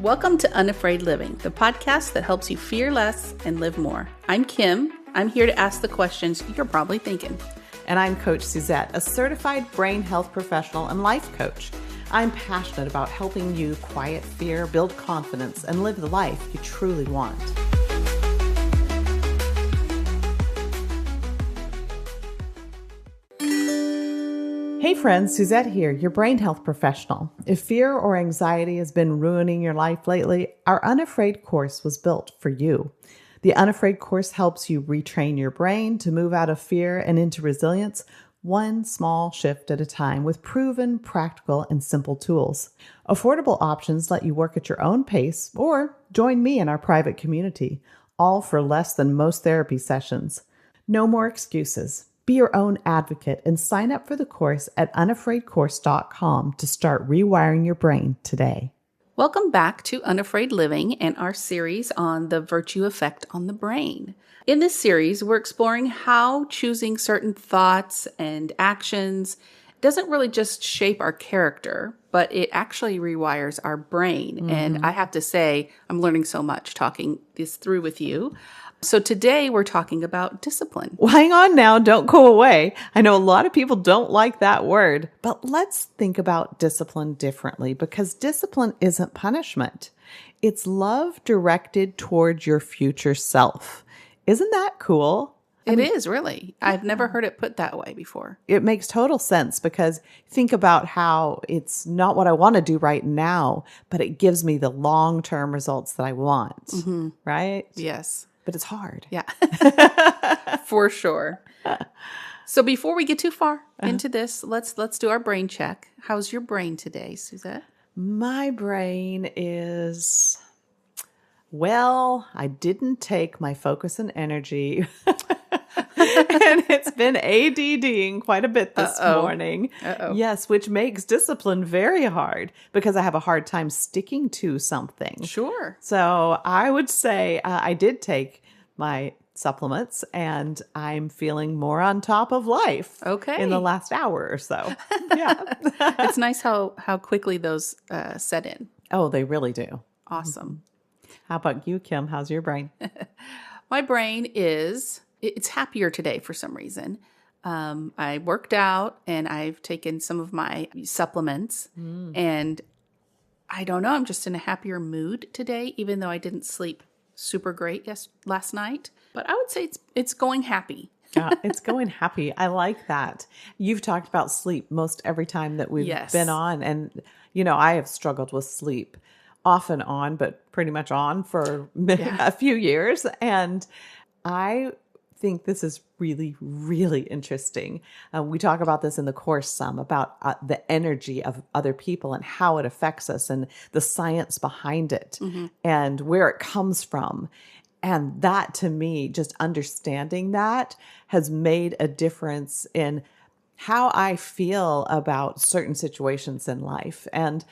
Welcome to Unafraid Living, the podcast that helps you fear less and live more. I'm Kim. I'm here to ask the questions you're probably thinking. And I'm Coach Suzette, a certified brain health professional and life coach. I'm passionate about helping you quiet fear, build confidence, and live the life you truly want. Hey friends, Suzette here, your brain health professional. If fear or anxiety has been ruining your life lately, our Unafraid course was built for you. The Unafraid course helps you retrain your brain to move out of fear and into resilience, one small shift at a time with proven, practical, and simple tools. Affordable options let you work at your own pace or join me in our private community, all for less than most therapy sessions. No more excuses. Be your own advocate and sign up for the course at unafraidcourse.com to start rewiring your brain today. Welcome back to Unafraid Living and our series on the virtue effect on the brain. In this series, we're exploring how choosing certain thoughts and actions doesn't really just shape our character, but it actually rewires our brain. Mm-hmm. And I have to say, I'm learning so much talking this through with you. So today we're talking about discipline. Well, hang on now. Don't go away. I know a lot of people don't like that word, but let's think about discipline differently because discipline isn't punishment. It's love directed towards your future self. Isn't that cool? It is, really. I've never heard it put that way before. It makes total sense because think about how it's not what I want to do right now, but it gives me the long-term results that I want, right? Yes. But it's hard. Yeah, for sure. So before we get too far into this, let's do our brain check. How's your brain today, Suzette? My brain is, well, I didn't take my focus and energy. And it's been ADDing quite a bit this morning. Yes, which makes discipline very hard because I have a hard time sticking to something. Sure. So I would say I did take my supplements and I'm feeling more on top of life in the last hour or so. Yeah. It's nice how quickly those set in. Oh, they really do. Awesome. How about you, Kim? How's your brain? My brain it's happier today for some reason. I worked out and I've taken some of my supplements and I don't know, I'm just in a happier mood today, even though I didn't sleep super great last night. But I would say it's going happy. It's going happy. I like that. You've talked about sleep most every time that we've been on. And, I have struggled with sleep off and on, but pretty much on for a few years. And I think this is really, really interesting. We talk about this in the course some about the energy of other people and how it affects us and the science behind it and where it comes from. And that to me, just understanding that has made a difference in how I feel about certain situations in life. And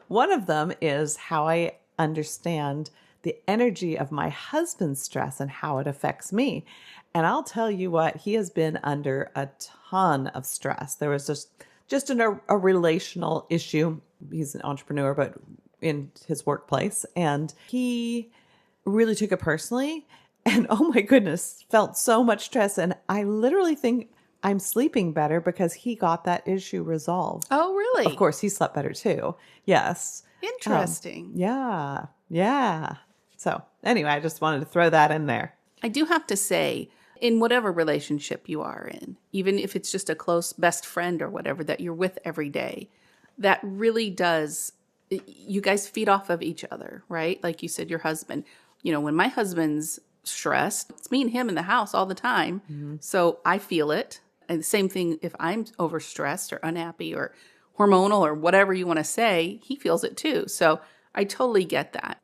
one of them is how I understand the energy of my husband's stress and how it affects me. And I'll tell you what, he has been under a ton of stress. There was just a relational issue. He's an entrepreneur, but in his workplace. And he really took it personally. And oh my goodness, felt so much stress. And I literally think I'm sleeping better because he got that issue resolved. Oh, really? Of course, he slept better too. Yes. Interesting. Yeah. So anyway, I just wanted to throw that in there. I do have to say, in whatever relationship you are in, even if it's just a close best friend or whatever that you're with every day, that really does, you guys feed off of each other, right? Like you said, your husband, when my husband's stressed, it's me and him in the house all the time. So I feel it. And the same thing if I'm overstressed or unhappy or hormonal or whatever you want to say, he feels it too. So I totally get that.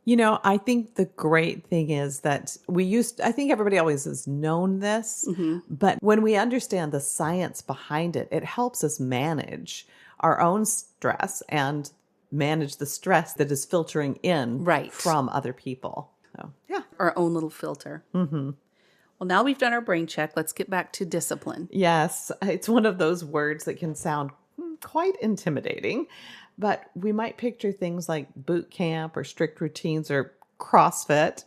I think the great thing is that I think everybody always has known this, but when we understand the science behind it, it helps us manage our own stress and manage the stress that is filtering in from other people. So, yeah. Our own little filter. Well, now we've done our brain check. Let's get back to discipline. Yes. It's one of those words that can sound quite intimidating. But we might picture things like boot camp or strict routines or CrossFit.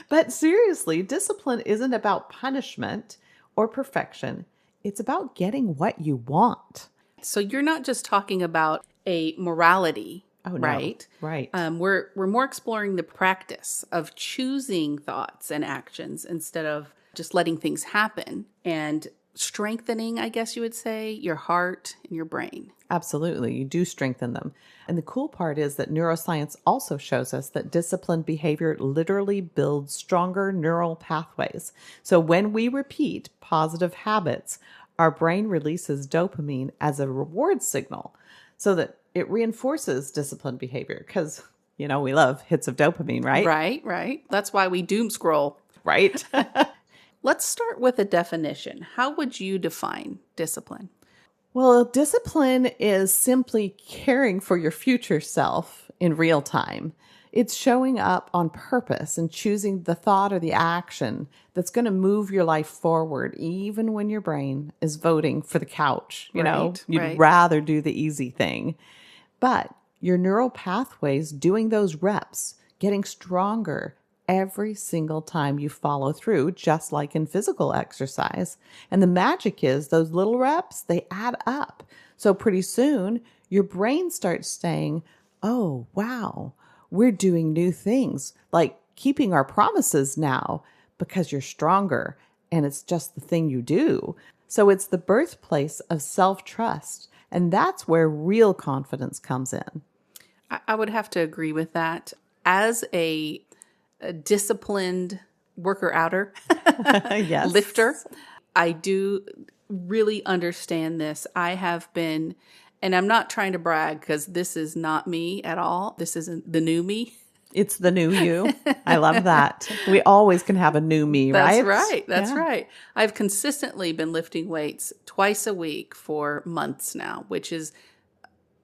But seriously, discipline isn't about punishment or perfection. It's about getting what you want. So you're not just talking about a morality, Oh, no. right? Right. We're more exploring the practice of choosing thoughts and actions instead of just letting things happen and strengthening, I guess you would say, your heart and your brain. Absolutely. You do strengthen them. And the cool part is that neuroscience also shows us that disciplined behavior literally builds stronger neural pathways. So when we repeat positive habits, our brain releases dopamine as a reward signal so that it reinforces disciplined behavior because, we love hits of dopamine, right? Right. That's why we doom scroll. Right. Let's start with a definition. How would you define discipline? Well, discipline is simply caring for your future self in real time. It's showing up on purpose and choosing the thought or the action that's going to move your life forward, even when your brain is voting for the couch. You'd rather do the easy thing. But your neural pathways doing those reps, getting stronger every single time you follow through, just like in physical exercise. And the magic is those little reps, they add up. So pretty soon your brain starts saying, oh, wow, we're doing new things, like keeping our promises now because you're stronger and it's just the thing you do. So it's the birthplace of self-trust. And that's where real confidence comes in. I would have to agree with that. As a disciplined worker-outer, yes. lifter, I do really understand this. I have been, and I'm not trying to brag because this is not me at all. This isn't the new me. It's the new you. I love that. We always can have a new me, right? That's right. I've consistently been lifting weights twice a week for months now, which is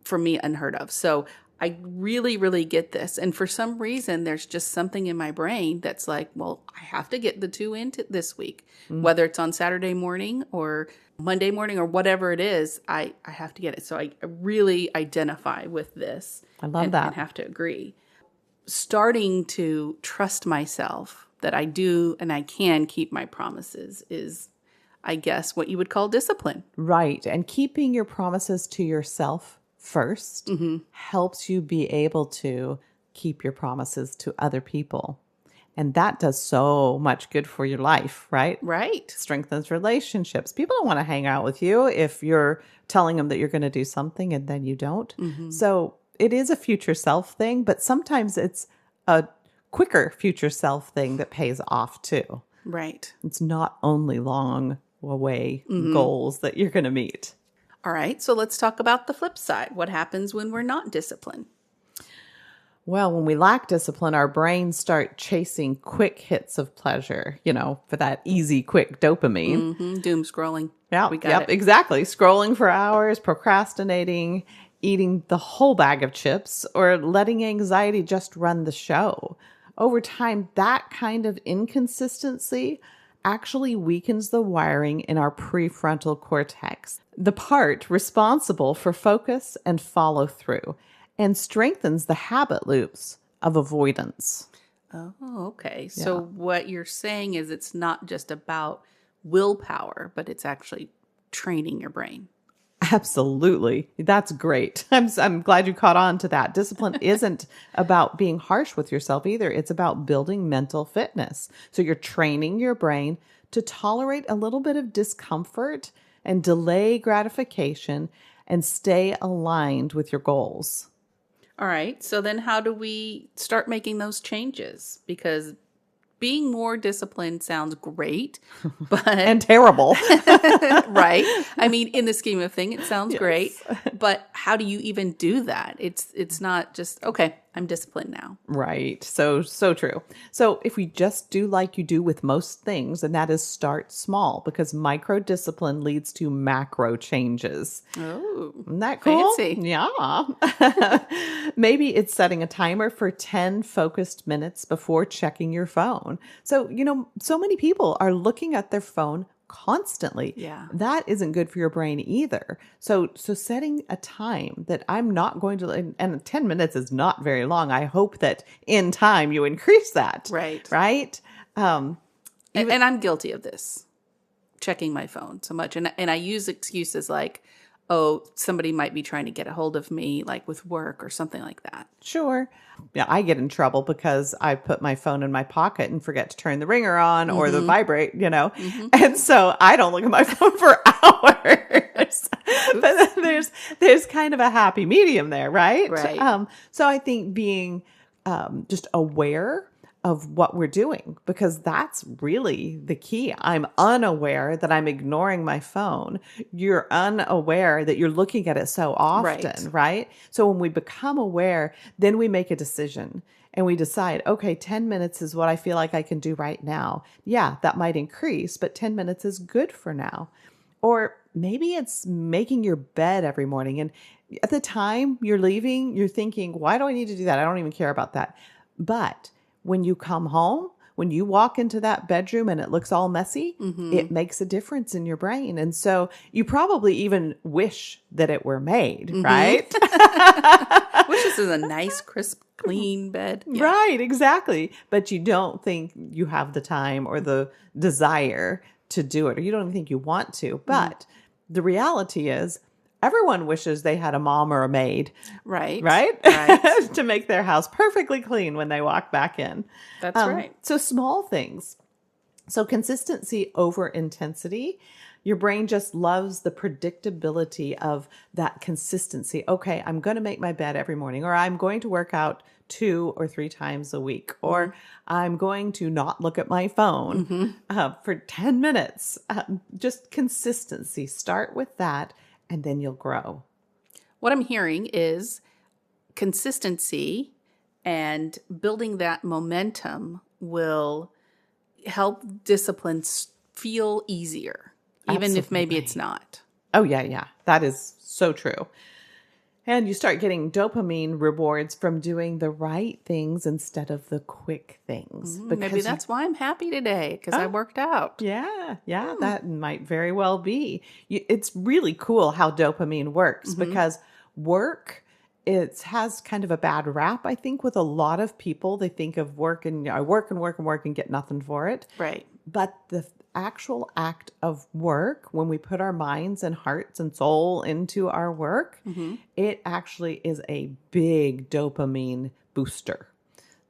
for me unheard of. So I really, really get this. And for some reason, there's just something in my brain that's like, well, I have to get the 2 into this week, whether it's on Saturday morning or Monday morning or whatever it is, I have to get it. So I really identify with this. I love that. And have to agree. Starting to trust myself that I do and I can keep my promises is, I guess, what you would call discipline. Right. And keeping your promises to yourself first helps you be able to keep your promises to other people. And that does so much good for your life, right? Right. Strengthens relationships. People don't want to hang out with you if you're telling them that you're going to do something and then you don't. So it is a future self thing, but sometimes it's a quicker future self thing that pays off too. Right. It's not only long away goals that you're going to meet. All right, so let's talk about the flip side. What happens when we're not disciplined? Well, when we lack discipline, our brains start chasing quick hits of pleasure, for that easy, quick dopamine. Doom scrolling. Yep, exactly. Scrolling for hours, procrastinating, eating the whole bag of chips, or letting anxiety just run the show. Over time, that kind of inconsistency actually weakens the wiring in our prefrontal cortex, the part responsible for focus and follow through, and strengthens the habit loops of avoidance. Oh, okay. So what you're saying is it's not just about willpower, but it's actually training your brain. Absolutely. That's great. I'm glad you caught on to that. Discipline isn't about being harsh with yourself either. It's about building mental fitness. So you're training your brain to tolerate a little bit of discomfort and delay gratification and stay aligned with your goals. All right. So then how do we start making those changes? Because being more disciplined sounds great, but and terrible. Right. I mean, in the scheme of things, it sounds great, but how do you even do that? It's not just, okay, I'm disciplined now. Right. So true. So if we just do like you do with most things, and that is start small, because micro discipline leads to macro changes. Oh, isn't that cool? Fancy. Yeah. Maybe it's setting a timer for 10 focused minutes before checking your phone. So, so many people are looking at their phone constantly, Yeah. that isn't good for your brain either. So setting a time that I'm not going to, and 10 minutes is not very long. I hope that in time you increase that. Right. Right. And I'm guilty of this, checking my phone so much. And I use excuses like, oh, somebody might be trying to get a hold of me, like with work or something like that. Sure. Yeah, I get in trouble because I put my phone in my pocket and forget to turn the ringer on or the vibrate, And so I don't look at my phone for hours. But there's kind of a happy medium there, right? Right. So I think being just aware of what we're doing, because that's really the key. I'm unaware that I'm ignoring my phone. You're unaware that you're looking at it so often, right? So when we become aware, then we make a decision and we decide, okay, 10 minutes is what I feel like I can do right now. Yeah, that might increase, but 10 minutes is good for now. Or maybe it's making your bed every morning. And at the time you're leaving, you're thinking, why do I need to do that? I don't even care about that. But when you come home, when you walk into that bedroom and it looks all messy, it makes a difference in your brain. And so you probably even wish that it were made, right? Wish this is a nice, crisp, clean bed. Yeah. Right, exactly. But you don't think you have the time or the desire to do it, or you don't even think you want to. But the reality is, everyone wishes they had a mom or a maid. Right. To make their house perfectly clean when they walk back in. That's right. So small things. So consistency over intensity. Your brain just loves the predictability of that consistency. Okay, I'm going to make my bed every morning, or I'm going to work out 2 or 3 times a week, or I'm going to not look at my phone for 10 minutes. Just consistency. Start with that. And then you'll grow. What I'm hearing is consistency and building that momentum will help disciplines feel easier, even if maybe it's not. Oh, yeah. That is so true. And you start getting dopamine rewards from doing the right things instead of the quick things. Maybe that's why I'm happy today, because I worked out. Yeah, that might very well be. It's really cool how dopamine works, because work, it has kind of a bad rap, I think, with a lot of people. They think of work and I work and get nothing for it. Right. But the actual act of work, when we put our minds and hearts and soul into our work, it actually is a big dopamine booster.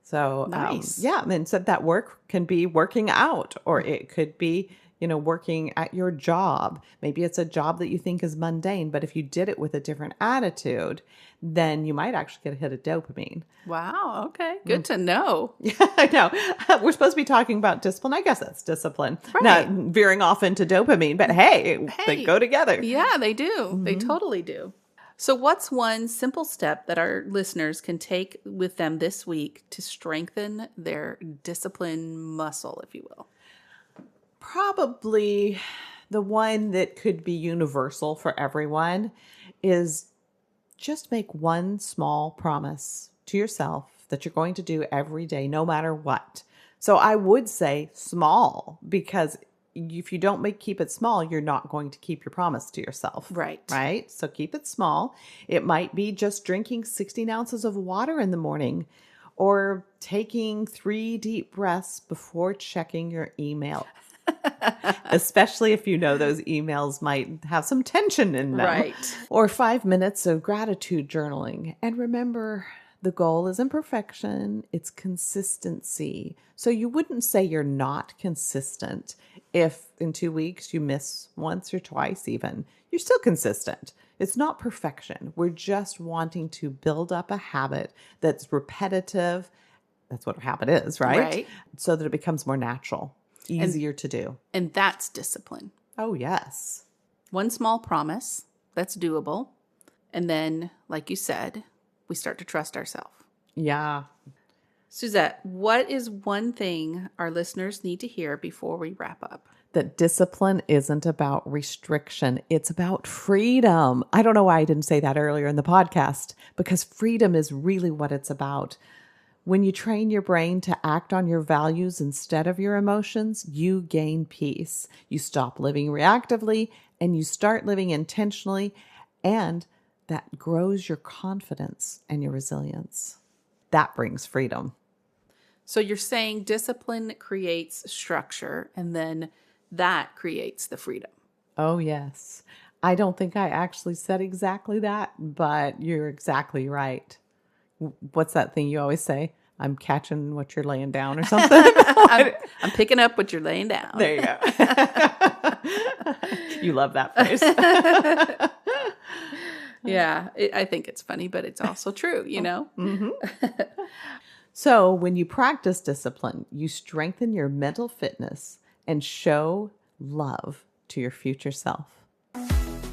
So, nice. And so that work can be working out, or it could be, working at your job. Maybe it's a job that you think is mundane, but if you did it with a different attitude, then you might actually get a hit of dopamine. Wow. Okay. Good to know. Yeah, I know. We're supposed to be talking about discipline. I guess that's discipline. Right. Not veering off into dopamine, but hey, they go together. Yeah, they do. They totally do. So what's one simple step that our listeners can take with them this week to strengthen their discipline muscle, if you will? Probably the one that could be universal for everyone is just make one small promise to yourself that you're going to do every day, no matter what. So I would say small, because if you don't keep it small, you're not going to keep your promise to yourself. Right? So keep it small. It might be just drinking 16 ounces of water in the morning, or taking 3 deep breaths before checking your email. Especially if you know those emails might have some tension in them. Right. Or 5 minutes of gratitude journaling. And remember, the goal isn't perfection, it's consistency. So you wouldn't say you're not consistent if in 2 weeks you miss once or twice even. You're still consistent. It's not perfection. We're just wanting to build up a habit that's repetitive. That's what a habit is, right? So that it becomes more natural. Easier to do. And that's discipline. Oh, yes. One small promise that's doable. And then, like you said, we start to trust ourselves. Yeah. Suzette, what is one thing our listeners need to hear before we wrap up? That discipline isn't about restriction. It's about freedom. I don't know why I didn't say that earlier in the podcast, because freedom is really what it's about. When you train your brain to act on your values instead of your emotions, you gain peace. You stop living reactively and you start living intentionally, and that grows your confidence and your resilience. That brings freedom. So you're saying discipline creates structure, and then that creates the freedom. Oh, yes. I don't think I actually said exactly that, but you're exactly right. What's that thing you always say? I'm catching what you're laying down or something. I'm picking up what you're laying down. There you go. You love that phrase. Yeah, I think it's funny, but it's also true, you know? Mm-hmm. So when you practice discipline, you strengthen your mental fitness and show love to your future self.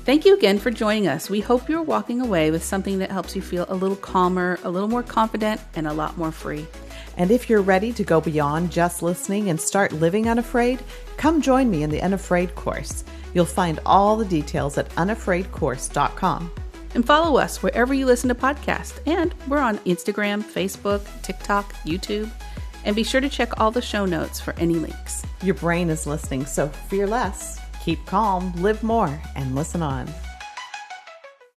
Thank you again for joining us. We hope you're walking away with something that helps you feel a little calmer, a little more confident, and a lot more free. And if you're ready to go beyond just listening and start living unafraid, come join me in the Unafraid course. You'll find all the details at unafraidcourse.com. And follow us wherever you listen to podcasts. And we're on Instagram, Facebook, TikTok, YouTube. And be sure to check all the show notes for any links. Your brain is listening, so fear less. Keep calm, live more, and listen on.